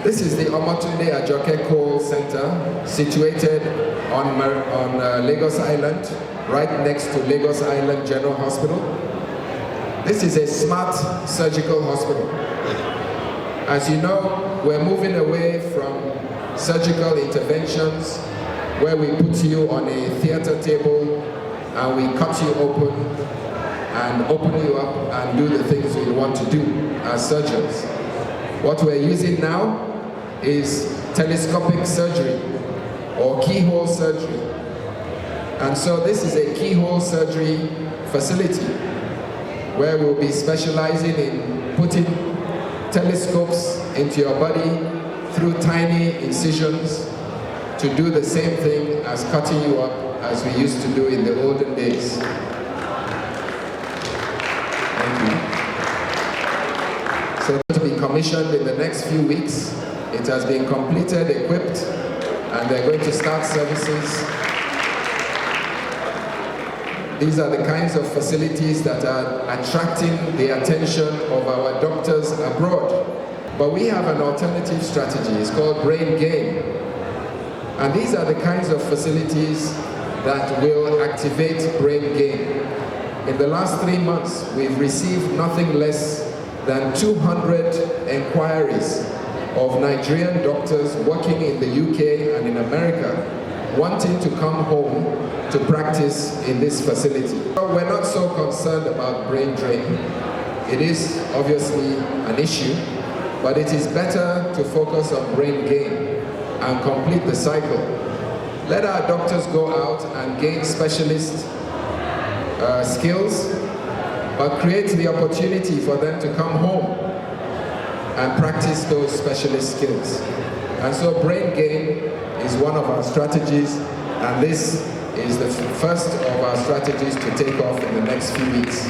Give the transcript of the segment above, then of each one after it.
This is the Omotunde Ajoke Call Center, situated on Lagos Island, right next to Lagos Island General Hospital. This is a smart surgical hospital. As you know, we're moving away from surgical interventions where we put you on a theater table and we cut you open and open you up and do the things we want to do as surgeons. What we're using now is telescopic surgery or keyhole surgery. And so this is a keyhole surgery facility where we'll be specializing in putting telescopes into your body through tiny incisions to do the same thing as cutting you up as we used to do in the olden days. Thank you. So it's going to be commissioned in the next few weeks. It has been completed, equipped, and they're going to start services. These are the kinds of facilities that are attracting the attention of our doctors abroad. But we have an alternative strategy. It's called brain gain. And these are the kinds of facilities that will activate brain gain. In the last 3 months, we've received nothing less than 200 inquiries of Nigerian doctors working in the UK and in America wanting to come home to practice in this facility. We're not so concerned about brain drain. It is obviously an issue, but it is better to focus on brain gain and complete the cycle. Let our doctors go out and gain specialist skills, but create the opportunity for them to come home and practice those specialist skills. And so brain gain is one of our strategies, and this is the first of our strategies to take off in the next few weeks.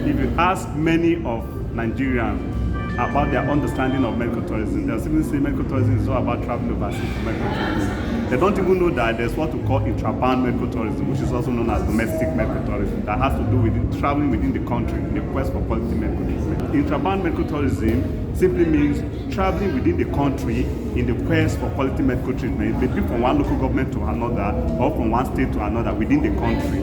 If you ask many of Nigerians about their understanding of medical tourism, they'll simply say medical tourism is all about traveling overseas for medical tourism. They don't even know that there's what we call intra-band medical tourism, which is also known as domestic medical tourism, that has to do with traveling within the country in the quest for quality medical treatment. Intra-band medical tourism simply means traveling within the country in the quest for quality medical treatment. It may be from one local government to another or from one state to another within the country.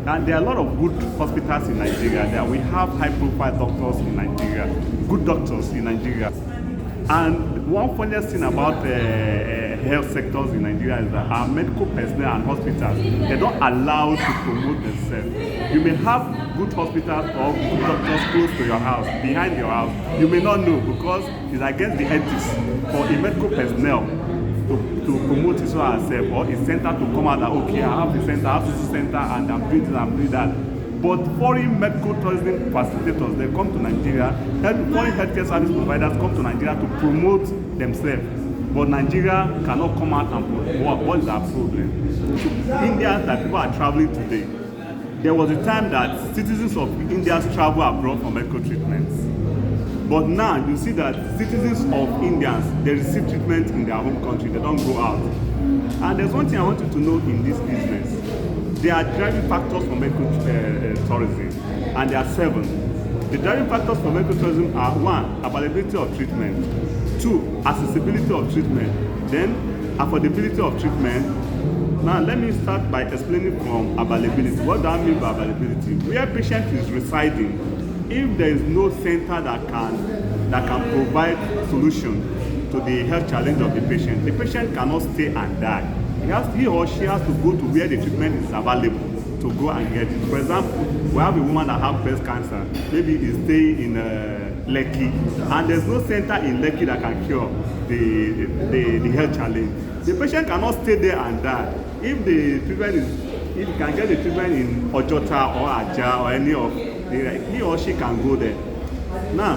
And there are a lot of good hospitals in Nigeria. We have high-profile doctors in Nigeria, good doctors in Nigeria. And one funniest thing about health sectors in Nigeria is that our medical personnel and hospitals, they're not allowed to promote themselves. You may have good hospitals or good doctors close to your house, behind your house. You may not know because it's against the ethics for a medical personnel to promote his or herself or his center to come out that, okay, I have the center, I have this center, and I'm doing this, I'm doing that. But foreign medical tourism facilitators, they come to Nigeria, foreign healthcare service providers come to Nigeria to promote themselves. But Nigeria cannot come out and promote. What is our problem? India, that people are traveling today. There was a time that citizens of India travel abroad for medical treatments. But now you see that citizens of Indians, they receive treatment in their home country, they don't go out. And there's one thing I want you to know in this business. There are driving factors for medical tourism, and there are 7. The driving factors for medical tourism are 1, availability of treatment, 2, accessibility of treatment, then affordability of treatment. Now let me start by explaining from availability. What do I mean by availability? Where patient is residing, if there is no center that can provide solution to the health challenge of the patient cannot stay and die. He or she has to go to where the treatment is available to go and get it. For example, we have a woman that has breast cancer. Maybe is staying in Lekki, and there's no center in Lekki that can cure the health challenge. The patient cannot stay there and die. If the treatment is, if you can get the treatment in Ojota or Aja or any of he or she can go there. Now,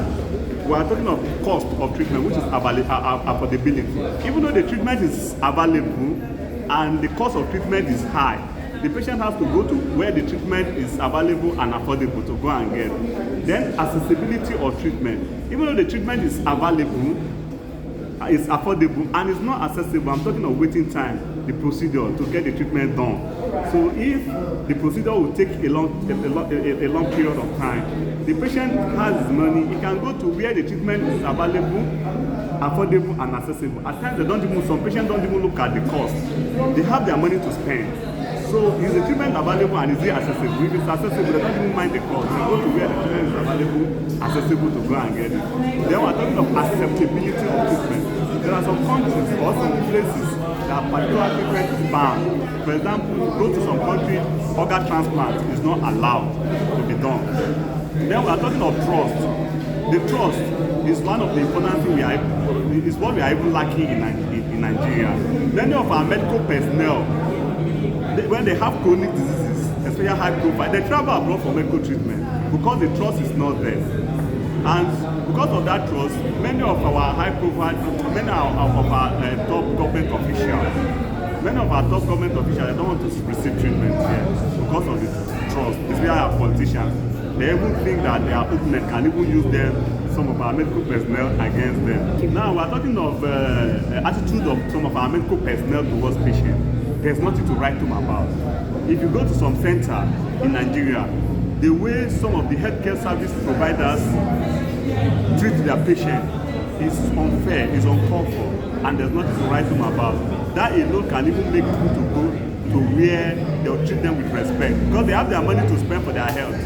we are talking of cost of treatment, which is affordability. Even though the treatment is available and the cost of treatment is high, the patient has to go to where the treatment is available and affordable to go and get. Then accessibility of treatment. Even though the treatment is available, it's affordable and it's not accessible, I'm talking of waiting time, the procedure to get the treatment done. So if the procedure will take a long period of time, the patient has his money, he can go to where the treatment is available affordable and accessible. At times, some patients don't even look at the cost. They have their money to spend. So is the treatment available and is it accessible? If it's accessible, they don't even mind the cost. They go to where the treatment is available, accessible to go and get it. Then we're talking of acceptability of treatment. There are some countries or some places that particular treatment is banned. For example, you go to some country, organ transplant is not allowed to be done. Then we are talking of trust. The trust is one of the important things is what we are even lacking in Nigeria. Many of our medical personnel, when they have chronic diseases, especially high profile, they travel abroad for medical treatment because the trust is not there. And because of that trust, many of our high profile, many of our top government officials, they don't want to receive treatment here because of the trust. Especially our politicians. They even think that their opponent can even use them, some of our medical personnel against them. Now we're talking of attitude of some of our medical personnel towards patients. There's nothing to write them about. If you go to some center in Nigeria, the way some of the healthcare service providers treat their patient is unfair, is uncalled for, and there's nothing to write them about. That alone can even make people to go to where they'll treat them with respect because they have their money to spend for their health.